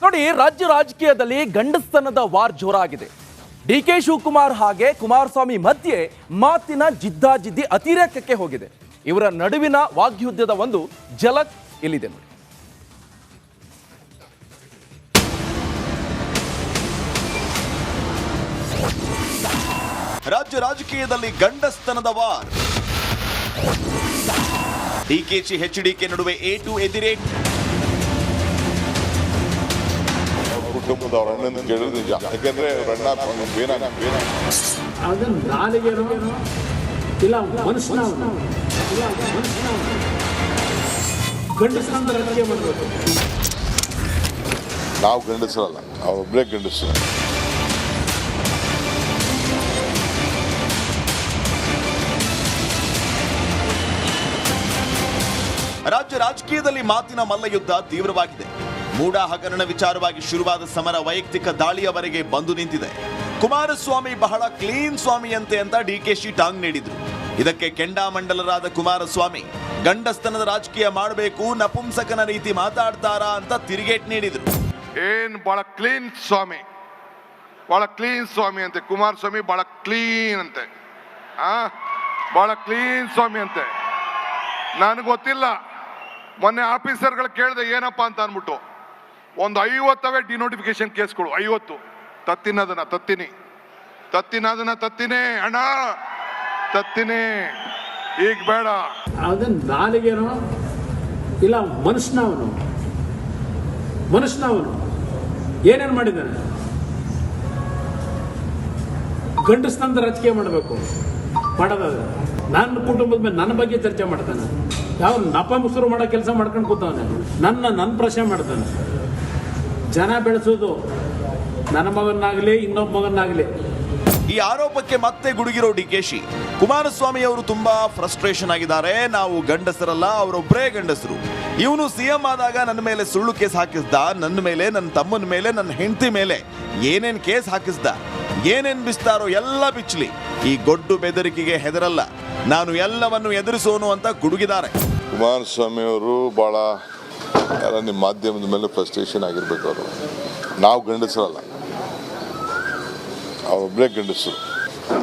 ನೋಡಿ, ರಾಜ್ಯ ರಾಜಕೀಯದಲ್ಲಿ ಗಂಡಸ್ತನದ ವಾರ್ ಜೋರಾಗಿದೆ. ಡಿ.ಕೆ. ಶಿವಕುಮಾರ್ ಹಾಗೆ ಕುಮಾರಸ್ವಾಮಿ ಮಧ್ಯೆ ಮಾತಿನ ಜಿದ್ದಾಜಿದ್ದಿ ಅತಿರೇಕಕ್ಕೆ ಹೋಗಿದೆ. ಇವರ ನಡುವಿನ ವಾಗ್ಯುದ್ಧದ ಒಂದು ಝಲಕ್ ಇಲ್ಲಿದೆ ನೋಡಿ. ರಾಜ್ಯ ರಾಜಕೀಯದಲ್ಲಿ ಗಂಡಸ್ತನದ ವಾರ್. ಡಿಕೆಶಿ ಎಚ್ಡಿಕೆ ನಡುವೆ ಏಟು ಎದಿರೇಟು. ಕುಟುಂಬದವ್ರ ಅಣ್ಣನ ಕೇಳಿದ್ರೆ ನಿಜ. ಯಾಕೆಂದ್ರೆ ನಾವು ಗಂಡಸರಲ್ಲ, ಅವರೊಬ್ಬರೇ ಗಂಡಸರು. ರಾಜ್ಯ ರಾಜಕೀಯದಲ್ಲಿ ಮಾತಿನ ಮಲ್ಲಯುದ್ಧ ತೀವ್ರವಾಗಿದೆ. ಮೂಡ ಹಗರಣ ವಿಚಾರವಾಗಿ ಶುರುವಾದ ಸಮರ ವೈಯಕ್ತಿಕ ದಾಳಿಯವರೆಗೆ ಬಂದು ನಿಂತಿದೆ. ಕುಮಾರಸ್ವಾಮಿ ಬಹಳ ಕ್ಲೀನ್ ಸ್ವಾಮಿಯಂತೆ ಅಂತ ಡಿಕೆಶಿ ಟಾಂಗ್ ನೀಡಿದ್ರು. ಇದಕ್ಕೆ ಕೆಂಡಾಮಂಡಲರಾದ ಕುಮಾರಸ್ವಾಮಿ ಗಂಡಸ್ತನದ ರಾಜಕೀಯ ಮಾಡಬೇಕು, ನಪುಂಸಕನ ರೀತಿ ಮಾತಾಡ್ತಾರಾ ಅಂತ ತಿರುಗೇಟ್ ನೀಡಿದ್ರು. ಬಹಳ ಕ್ಲೀನ್ ಸ್ವಾಮಿ, ಬಹಳ ಕ್ಲೀನ್ ಸ್ವಾಮಿ ಅಂತೆ ಕುಮಾರಸ್ವಾಮಿ, ಬಹಳ ಕ್ಲೀನ್ ಅಂತೆ, ಬಹಳ ಕ್ಲೀನ್ ಸ್ವಾಮಿ ಅಂತೆ. ನನಗೆ ಗೊತ್ತಿಲ್ಲ, ಮೊನ್ನೆ ಆಫೀಸರ್ಗಳು ಕೇಳಿದೆ ಏನಪ್ಪಾ ಅಂತ ಅಂದ್ಬಿಟ್ಟು, ಒಂದು 50 ಡಿನೋಟಿಫಿಕೇಶನ್ ಕೇಸ್ಗಳು, 50 ತತ್ತಿನೇ ಅಣ್ಣ, ತತ್ತಿನೇ ಈಗ ಬೇಡ. ಅದನ್ನ ನಾಲಿಗೆನೋ ಇಲ್ಲ ಮನುಷ್ಯನವನು ಏನೇನು ಮಾಡಿದ್ದಾನೆ? ಗಂಡಸ್ತನದ ರಾಜಕೀಯ ಮಾಡಬೇಕು, ಮಾಡೋದಾದ್ರೆ ನನ್ನ ಕುಟುಂಬದ ಮೇಲೆ ನನ್ನ ಬಗ್ಗೆ ಚರ್ಚೆ ಮಾಡ್ತಾನೆ. ಯಾವ ನಪ ಮುಸುರು ಮಾಡೋ ಕೆಲಸ ಮಾಡ್ಕೊಂಡು ಕೂತವನೆ, ನನ್ನ ಪ್ರಶ್ನೆ ಮಾಡ್ತಾನೆ. ಜನ ಬೆಳೆಸೋದು ನನ್ನ ಮಗನಾಗಲಿ ಇನ್ನೊಬ್ಬ ಮಗನಾಗಲಿ. ಈ ಆರೋಪಕ್ಕೆ ಮತ್ತೆ ಗುಡುಗಿರೋ ಡಿಕೆಶಿ, ಕುಮಾರಸ್ವಾಮಿ ಅವರು ತುಂಬಾ ಫ್ರಸ್ಟ್ರೇಷನ್ ಆಗಿದ್ದಾರೆ. ನಾವು ಗಂಡಸರಲ್ಲ, ಅವರೊಬ್ಬರೇ ಗಂಡಸರು. ಇವನು ಸಿಎಂ ಆದಾಗ ನನ್ನ ಮೇಲೆ ಸುಳ್ಳು ಕೇಸ್ ಹಾಕಿಸ್ದ, ನನ್ನ ಮೇಲೆ, ನನ್ನ ತಮ್ಮನ ಮೇಲೆ, ನನ್ನ ಹೆಂಡತಿ ಮೇಲೆ ಏನೇನ್ ಕೇಸ್ ಹಾಕಿಸ್ದ, ಏನೇನ್ ಬಿಸ್ತಾರೋ ಎಲ್ಲ ಬಿಚ್ಚಲಿ, ಈ ಗೊಡ್ಡು ಬೆದರಿಕೆಗೆ ಹೆದರಲ್ಲ, ನಾನು ಎಲ್ಲವನ್ನು ಎದುರಿಸೋನು ಅಂತ ಗುಡುಗಿದ್ದಾರೆ. ಕುಮಾರಸ್ವಾಮಿ ಅವರು ಬಹಳ ನಿಮ್ಮ ಮಾಧ್ಯಮದ ಮೇಲೆ ಫ್ರಸ್ಟ್ರೇಷನ್ ಆಗಿರ್ಬೇಕು. ಅವರು ನಾವು ಗಂಡಸರಲ್ಲ, ಅವರೊಬ್ಬರೇ ಗಂಡಸರು.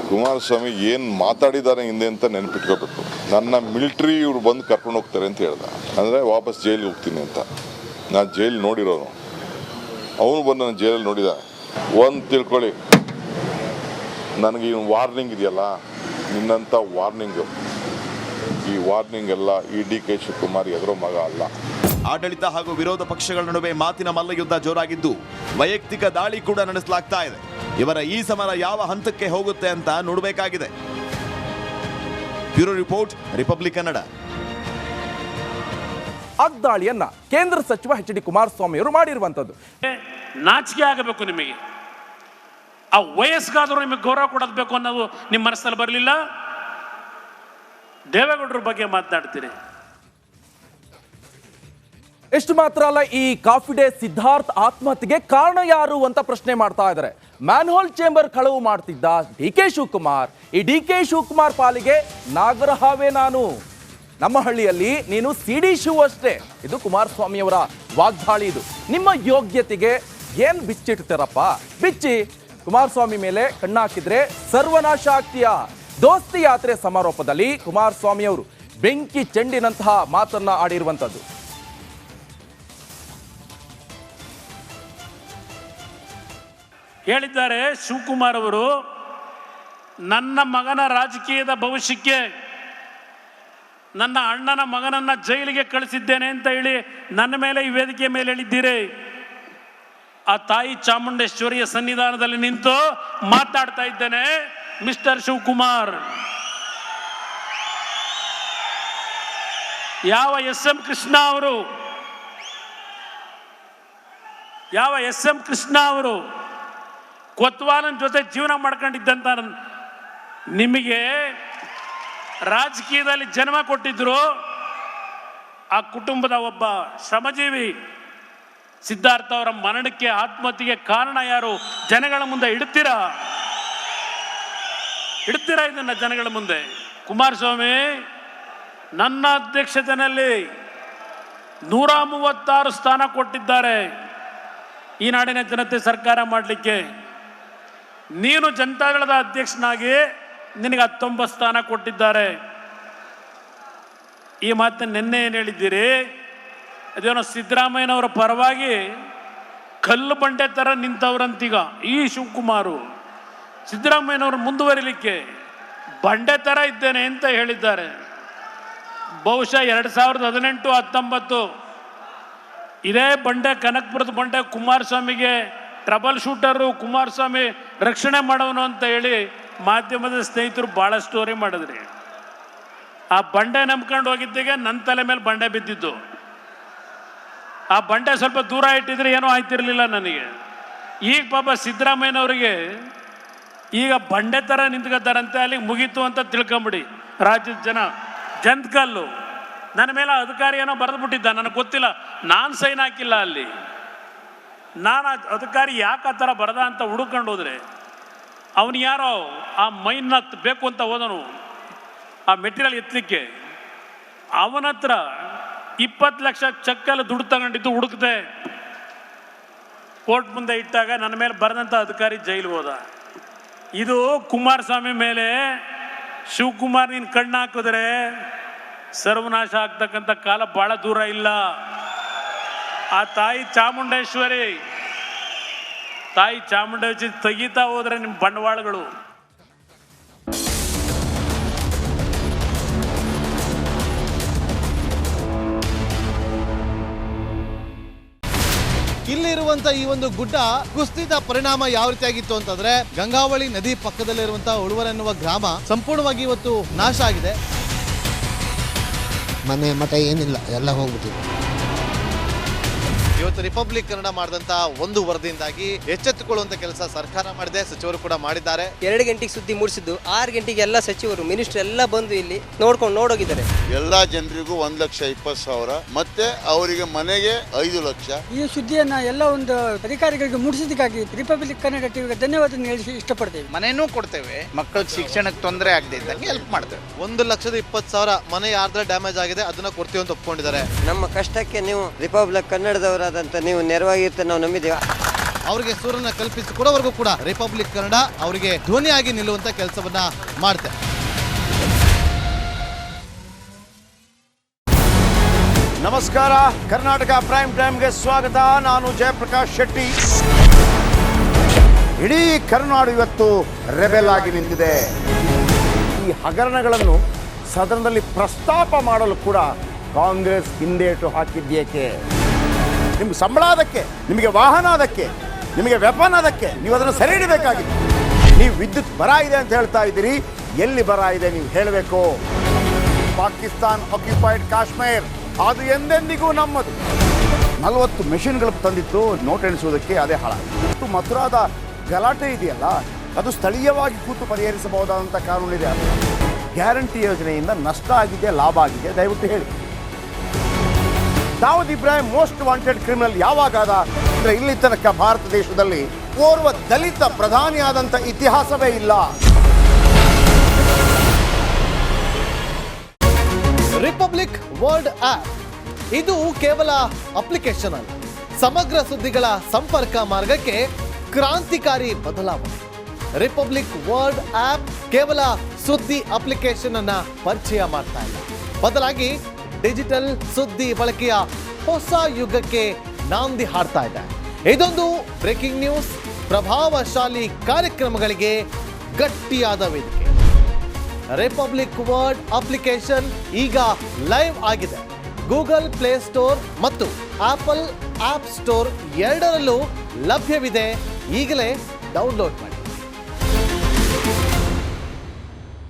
ಕುಮಾರಸ್ವಾಮಿ ಏನು ಮಾತಾಡಿದ್ದಾರೆ ಹಿಂದೆ ಅಂತ ನೆನಪಿಟ್ಕೋಬೇಕು. ನನ್ನ ಮಿಲಿಟ್ರಿ ಇವ್ರು ಬಂದು ಕರ್ಕೊಂಡು ಹೋಗ್ತಾರೆ ಅಂತ ಹೇಳ್ದ, ಅಂದರೆ ವಾಪಸ್ ಜೈಲಿಗೆ ಹೋಗ್ತೀನಿ ಅಂತ. ನಾನು ಜೈಲು ನೋಡಿರೋನು, ಅವನು ಬಂದು ನಾನು ಜೈಲಲ್ಲಿ ನೋಡಿದ. ಒಂದು ತಿಳ್ಕೊಳ್ಳಿ, ನನಗೆ ಈ ವಾರ್ನಿಂಗ್ ಇದೆಯಲ್ಲ, ನಿನ್ನಂಥ ವಾರ್ನಿಂಗು, ಈ ವಾರ್ನಿಂಗ್ ಎಲ್ಲ ಈ ಡಿ.ಕೆ. ಶಿವಕುಮಾರ್ ಎದುರೋ ಮಗ ಅಲ್ಲ. ಆಡಳಿತ ಹಾಗೂ ವಿರೋಧ ಪಕ್ಷಗಳ ನಡುವೆ ಮಾತಿನ ಮಲ್ಲಯುದ್ಧ ಜೋರಾಗಿದ್ದು ವೈಯಕ್ತಿಕ ದಾಳಿ ಕೂಡ ನಡೆಸಲಾಗ್ತಾ ಇದೆ. ಇವರ ಈ ಸಮರ ಯಾವ ಹಂತಕ್ಕೆ ಹೋಗುತ್ತೆ ಅಂತ ನೋಡಬೇಕಾಗಿದೆ. Bureau report, Republic Kannada. ದಾಳಿಯನ್ನ ಕೇಂದ್ರ ಸಚಿವ ಎಚ್ ಡಿ ಕುಮಾರಸ್ವಾಮಿ ಅವರು ಮಾಡಿರುವಂತದ್ದು. ನಾಚಿಕೆ ಆಗಬೇಕು ನಿಮಗೆ. ಆ ವಯಸ್ಸಾದರೂ ನಿಮಗೆ ಗೌರವ ಕೊಡಬೇಕು ಅನ್ನೋದು ನಿಮ್ಮ ಮನಸ್ಸಲ್ಲಿ ಬರಲಿಲ್ಲ. ದೇವೇಗೌಡರ ಬಗ್ಗೆ ಮಾತನಾಡ್ತೀರಿ. ಎಷ್ಟು ಮಾತ್ರ ಅಲ್ಲ, ಈ ಕಾಫಿ ಡೇ ಸಿದ್ಧಾರ್ಥ್ ಆತ್ಮಹತ್ಯೆಗೆ ಕಾರಣ ಯಾರು ಅಂತ ಪ್ರಶ್ನೆ ಮಾಡ್ತಾ ಇದ್ದಾರೆ. ಮ್ಯಾನ್ಹೋಲ್ ಚೇಂಬರ್ ಕಳವು ಮಾಡ್ತಿದ್ದ ಡಿ.ಕೆ. ಶಿವಕುಮಾರ್, ಈ ಡಿ.ಕೆ. ಶಿವಕುಮಾರ್ ಪಾಲಿಗೆ ನಾಗರಹಾವೇ ನಾನು, ನಮ್ಮ ಹಳ್ಳಿಯಲ್ಲಿ ನೀನು ಸಿಡಿ ಶಿವ ಅಷ್ಟೇ. ಇದು ಕುಮಾರಸ್ವಾಮಿ ಅವರ ವಾಗ್ದಾಳಿ. ಇದು ನಿಮ್ಮ ಯೋಗ್ಯತೆಗೆ ಏನ್ ಬಿಚ್ಚಿಡ್ತಾರಪ್ಪ, ಬಿಚ್ಚಿ ಕುಮಾರಸ್ವಾಮಿ ಮೇಲೆ ಕಣ್ಣಾಕಿದ್ರೆ ಸರ್ವನಾಶ ಆಗ್ತೀಯ. ದೋಸ್ತಿ ಯಾತ್ರೆ ಸಮಾರೋಪದಲ್ಲಿ ಕುಮಾರಸ್ವಾಮಿ ಅವರು ಬೆಂಕಿ ಚೆಂಡಿನಂತಹ ಮಾತನ್ನ ಆಡಿರುವಂತದ್ದು. ಹೇಳಿದ್ದಾರೆ ಶಿವಕುಮಾರ್ ಅವರು, ನನ್ನ ಮಗನ ರಾಜಕೀಯದ ಭವಿಷ್ಯಕ್ಕೆ ನನ್ನ ಅಣ್ಣನ ಮಗನನ್ನ ಜೈಲಿಗೆ ಕಳಿಸಿದ್ದೇನೆ ಅಂತ ಹೇಳಿ ನನ್ನ ಮೇಲೆ ಈ ವೇದಿಕೆ ಮೇಲೆ ಹೇಳಿದ್ದೀರಿ. ಆ ತಾಯಿ ಚಾಮುಂಡೇಶ್ವರಿಯ ಸನ್ನಿಧಾನದಲ್ಲಿ ನಿಂತು ಮಾತಾಡ್ತಾ ಇದ್ದೇನೆ. ಮಿಸ್ಟರ್ ಶಿವಕುಮಾರ್, ಯಾವ ಎಸ್ ಎಂ ಕೃಷ್ಣ ಅವರು ಕೊತ್ವಾಲನ್ ಜೊತೆ ಜೀವನ ಮಾಡ್ಕೊಂಡಿದ್ದಂತ ನಿಮಗೆ ರಾಜಕೀಯದಲ್ಲಿ ಜನ್ಮ ಕೊಟ್ಟಿದ್ರು. ಆ ಕುಟುಂಬದ ಒಬ್ಬ ಶ್ರಮಜೀವಿ ಸಿದ್ಧಾರ್ಥ ಅವರ ಮರಣಕ್ಕೆ, ಆತ್ಮಹತ್ಯೆಗೆ ಕಾರಣ ಯಾರು? ಜನಗಳ ಮುಂದೆ ಇಡ್ತೀರಾ ಇದನ್ನ ಜನಗಳ ಮುಂದೆ? ಕುಮಾರಸ್ವಾಮಿ, ನನ್ನ ಅಧ್ಯಕ್ಷತೆಯಲ್ಲಿ 136 ಸ್ಥಾನ ಕೊಟ್ಟಿದ್ದಾರೆ. ಈ ನಾಡಿನ ಜನತೆ ಸರ್ಕಾರ ಮಾಡಲಿಕ್ಕೆ. ನೀನು ಜನತಾದಳದ ಅಧ್ಯಕ್ಷನಾಗಿ ನಿನಗೆ 19 ಸ್ಥಾನ ಕೊಟ್ಟಿದ್ದಾರೆ. ಈ ಮಾತನ್ನು ನಿನ್ನೆ ಏನು ಹೇಳಿದ್ದೀರಿ? ಅದೇನೋ ಸಿದ್ದರಾಮಯ್ಯನವರ ಪರವಾಗಿ ಕಲ್ಲು ಬಂಡೆ ಥರ ನಿಂತವ್ರಂತೀಗ ಈ ಶಿವಕುಮಾರು ಸಿದ್ದರಾಮಯ್ಯನವರು ಮುಂದುವರಿಲಿಕ್ಕೆ ಬಂಡೆ ಥರ ಇದ್ದೇನೆ ಅಂತ ಹೇಳಿದ್ದಾರೆ. ಬಹುಶಃ 2018-19 ಇದೇ ಬಂಡೆ, ಕನಕಪುರದ ಬಂಡೆ ಕುಮಾರಸ್ವಾಮಿಗೆ ಟ್ರಬಲ್ ಶೂಟರು, ಕುಮಾರಸ್ವಾಮಿ ರಕ್ಷಣೆ ಮಾಡೋನು ಅಂತ ಹೇಳಿ ಮಾಧ್ಯಮದ ಸ್ನೇಹಿತರು ಭಾಳ ಸ್ಟೋರಿ ಮಾಡಿದ್ರಿ. ಆ ಬಂಡೆ ನಂಬ್ಕೊಂಡು ಹೋಗಿದ್ದಿಗೆ ನನ್ನ ತಲೆ ಮೇಲೆ ಬಂಡೆ ಬಿದ್ದಿದ್ದು. ಆ ಬಂಡೆ ಸ್ವಲ್ಪ ದೂರ ಇಟ್ಟಿದ್ರೆ ಏನೂ ಆಯ್ತಿರ್ಲಿಲ್ಲ ನನಗೆ. ಈಗ ಪಾಪ ಸಿದ್ದರಾಮಯ್ಯನವರಿಗೆ ಈಗ ಬಂಡೆ ಥರ ನಿಂತ್ಕೊತಾರಂತೆ, ಅಲ್ಲಿಗೆ ಮುಗೀತು ಅಂತ ತಿಳ್ಕೊಂಬಿಡಿ ರಾಜ್ಯದ ಜನ. ಜಂತ್ಕಲ್ಲು ನನ್ನ ಮೇಲೆ ಅಧಿಕಾರಿ ಏನೋ ಬರೆದ್ಬಿಟ್ಟಿದ್ದ, ನನಗೆ ಗೊತ್ತಿಲ್ಲ, ನಾನು ಸೈನ್ ಹಾಕಿಲ್ಲ ಅಲ್ಲಿ. ನಾನು ಅಧಿಕಾರಿ ಯಾಕೆ ಆ ಥರ ಬರದ ಅಂತ ಹುಡುಕೊಂಡು ಹೋದ್ರೆ ಅವನು ಯಾರೋ ಆ ಮೈನ್ನ ಬೇಕು ಅಂತ ಹೋದನು ಆ ಮೆಟೀರಿಯಲ್ ಎತ್ತಲಿಕ್ಕೆ. ಅವನ ಹತ್ರ 20 ಲಕ್ಷ ಚೆಕ್ಕಲ್ಲಿ ದುಡ್ಡು ತಗೊಂಡಿದ್ದು ಹುಡುಕ್ದೆ. ಕೋರ್ಟ್ ಮುಂದೆ ಇಟ್ಟಾಗ ನನ್ನ ಮೇಲೆ ಬರೆದಂಥ ಅಧಿಕಾರಿ ಜೈಲಿಗೆ ಹೋದ. ಇದು ಕುಮಾರಸ್ವಾಮಿ ಮೇಲೆ ಶಿವಕುಮಾರ್ ನೀನು ಕಣ್ಣು ಹಾಕಿದ್ರೆ ಸರ್ವನಾಶ ಆಗ್ತಕ್ಕಂಥ ಕಾಲ ಭಾಳ ದೂರ ಇಲ್ಲ. ಆ ತಾಯಿ ಚಾಮುಂಡೇಶ್ವರಿ ತೆಗಿತಾ ಹೋದ್ರೆ ನಿಮ್ಮ ಬಂಡವಾಳಗಳು. ಇಲ್ಲಿರುವಂತ ಈ ಒಂದು ಗುಡ್ಡ ಕುಸಿದ ಪರಿಣಾಮ ಯಾವ ರೀತಿಯಾಗಿತ್ತು ಅಂತಂದ್ರೆ ಗಂಗಾವಳಿ ನದಿ ಪಕ್ಕದಲ್ಲಿರುವಂತಹ ಉಳುವರ ಎನ್ನುವ ಗ್ರಾಮ ಸಂಪೂರ್ಣವಾಗಿ ಇವತ್ತು ನಾಶ ಆಗಿದೆ. ಮನೆ ಮಠ ಏನಿಲ್ಲ, ಎಲ್ಲ ಹೋಗ್ಬಿಟ್ಟಿದೆ. ಇವತ್ತು ರಿಪಬ್ಲಿಕ್ ಕನ್ನಡ ಮಾಡಿದಂತಹ ಒಂದು ವರದಿಯಿಂದಾಗಿ ಎಚ್ಚೆತ್ತುಕೊಳ್ಳುವಂತ ಕೆಲಸ ಸರ್ಕಾರ ಮಾಡಿದೆ, ಸಚಿವರು ಕೂಡ ಮಾಡಿದ್ದಾರೆ. 2 ಗಂಟೆಗೆ ಸುದ್ದಿ ಮೂಡಿಸಿದ್ದು 6 ಗಂಟೆಗೆ ಎಲ್ಲ ಸಚಿವರು ಮಿನಿಸ್ಟರ್ ಎಲ್ಲ ಬಂದು ಇಲ್ಲಿ ನೋಡೋಗಿದ್ದಾರೆ. ಎಲ್ಲಾ ಜನರಿಗೂ 1,20,000 ಮತ್ತೆ ಅವರಿಗೆ ಮನೆಗೆ 5 ಲಕ್ಷ. ಈ ಸುದ್ದಿಯನ್ನ ಎಲ್ಲ ಒಂದು ಅಧಿಕಾರಿಗಳಿಗೆ ಮುಡಿಸಿದ್ದಕ್ಕಾಗಿ ರಿಪಬ್ಲಿಕ್ ಕನ್ನಡ ಟಿವಿಗೆ ಧನ್ಯವಾದ ಹೇಳಿ ಇಷ್ಟಪಡ್ತೇವೆ. ಮನೆನೂ ಕೊಡ್ತೇವೆ, ಮಕ್ಕಳ ಶಿಕ್ಷಣಕ್ಕೆ ತೊಂದರೆ ಆಗದೆ ಇದ್ದಂಗೆ ಹೆಲ್ಪ್ ಮಾಡ್ತೇವೆ. 1,20,000 ಮನೆ ಯಾರ್ದ್ರ ಡ್ಯಾಮೇಜ್ ಆಗಿದೆ ಅದನ್ನ ಕೊಡ್ತೀವಿ ಅಂತ ಒಪ್ಕೊಂಡಿದ್ದಾರೆ. ನಮ್ಮ ಕಷ್ಟಕ್ಕೆ ನೀವು ರಿಪಬ್ಲಿಕ್ ಕನ್ನಡದವರಾದಂತ ನೀವು ನೆರವಾಗಿರ್ತಾರೆ ನಾವು ನಂಬಿದ್ದೇವೆ. ಅವರಿಗೆ ಸೂರನ್ನ ಕಲ್ಪಿಸಿಕೊಡೋವರೆಗೂ ಕೂಡ ರಿಪಬ್ಲಿಕ್ ಕನ್ನಡ ಅವರಿಗೆ ಧ್ವನಿಯಾಗಿ ನಿಲ್ಲುವಂತ ಕೆಲಸವನ್ನ ಮಾಡುತ್ತೆ. ನಮಸ್ಕಾರ, ಕರ್ನಾಟಕ ಪ್ರೈಮ್ ಟೈಮ್ಗೆ ಸ್ವಾಗತ. ನಾನು ಜಯಪ್ರಕಾಶ್ ಶೆಟ್ಟಿ. ಇಡೀ ಕರ್ನಾಡು ಇವತ್ತು ರೆಬೆಲ್ ಆಗಿ ನಿಂತಿದೆ. ಈ ಹಗರಣಗಳನ್ನು ಸದನದಲ್ಲಿ ಪ್ರಸ್ತಾಪ ಮಾಡಲು ಕೂಡ ಕಾಂಗ್ರೆಸ್ ಹಿಂದೇಟು ಹಾಕಿದ್ದೇಕೆ? ನಿಮ್ಗೆ ಸಂಬಳ ಅದಕ್ಕೆ, ನಿಮಗೆ ವಾಹನ ಅದಕ್ಕೆ, ನಿಮಗೆ ವೆಪನ್ ಅದಕ್ಕೆ, ನೀವು ಅದನ್ನು ಸೆರೆ ಹಿಡಬೇಕಾಗಿತ್ತು. ನೀವು ವಿದ್ಯುತ್ ಬರ ಇದೆ ಅಂತ ಹೇಳ್ತಾ ಇದ್ದೀರಿ, ಎಲ್ಲಿ ಬರ ಇದೆ ನೀವು ಹೇಳಬೇಕು. ಪಾಕಿಸ್ತಾನ್ ಆಕ್ಯುಪೈಡ್ ಕಾಶ್ಮೀರ್ ಅದು ಎಂದೆಂದಿಗೂ ನಮ್ಮದು. 40 ಮೆಷಿನ್ಗಳು ತಂದಿತ್ತು ನೋಟ್ ಎಣಿಸುವುದಕ್ಕೆ, ಅದೇ ಹಾಳಾಯಿತು. ಮಥುರಾದ ಗಲಾಟೆ ಇದೆಯಲ್ಲ, ಅದು ಸ್ಥಳೀಯವಾಗಿ ಕೂತು ಪರಿಹರಿಸಬಹುದಾದಂಥ ಕಾನೂನಿದೆ. ಗ್ಯಾರಂಟಿ ಯೋಜನೆಯಿಂದ ನಷ್ಟ ಆಗಿದೆ, ಲಾಭ ಆಗಿದೆ, ದಯವಿಟ್ಟು ಹೇಳಿ. Dawood Ibrahim most wanted criminal ಯಾವಾಗಾದ ಅಂದರೆ ಇಲ್ಲಿ ತನಕ ಭಾರತ ದೇಶದಲ್ಲಿ ಓರ್ವ ದಲಿತ ಪ್ರಧಾನಿಯಾದಂಥ ಇತಿಹಾಸವೇ ಇಲ್ಲ. ರಿಪಬ್ಲಿಕ್ ವರ್ಲ್ಡ್ ಆಪ್ ಇದು ಕೇವಲ ಅಪ್ಲಿಕೇಶನ್ ಅಲ್ಲ, ಸಮಗ್ರ ಸುದ್ದಿಗಳ ಸಂಪರ್ಕ ಮಾರ್ಗಕ್ಕೆ ಕ್ರಾಂತಿಕಾರಿ ಬದಲಾವಣೆ. ರಿಪಬ್ಲಿಕ್ ವರ್ಲ್ಡ್ ಆಪ್ ಕೇವಲ ಸುದ್ದಿ ಅಪ್ಲಿಕೇಶನ್ ಅನ್ನ ಪರಿಚಯ ಮಾಡ್ತಾ ಇಲ್ಲ, ಬದಲಾಗಿ ಡಿಜಿಟಲ್ ಸುದ್ದಿ ಬಳಕೆಯ ಹೊಸ ಯುಗಕ್ಕೆ ನಾಂದಿ ಹಾಡ್ತಾ ಇದೆ. ಇದೊಂದು ಬ್ರೇಕಿಂಗ್ ನ್ಯೂಸ್, ಪ್ರಭಾವಶಾಲಿ ಕಾರ್ಯಕ್ರಮಗಳಿಗೆ ಗಟ್ಟಿಯಾದ ವೇದಿಕೆ. ರಿಪಬ್ಲಿಕ್ ವರ್ಲ್ಡ್ ಅಪ್ಲಿಕೇಶನ್ ಈಗ ಲೈವ್ ಆಗಿದೆ. ಗೂಗಲ್ ಪ್ಲೇ ಸ್ಟೋರ್ ಮತ್ತು ಆಪಲ್ ಆಪ್ ಸ್ಟೋರ್ ಎರಡರಲ್ಲೂ ಲಭ್ಯವಿದೆ. ಈಗಲೇ ಡೌನ್ಲೋಡ್ ಮಾಡಿ.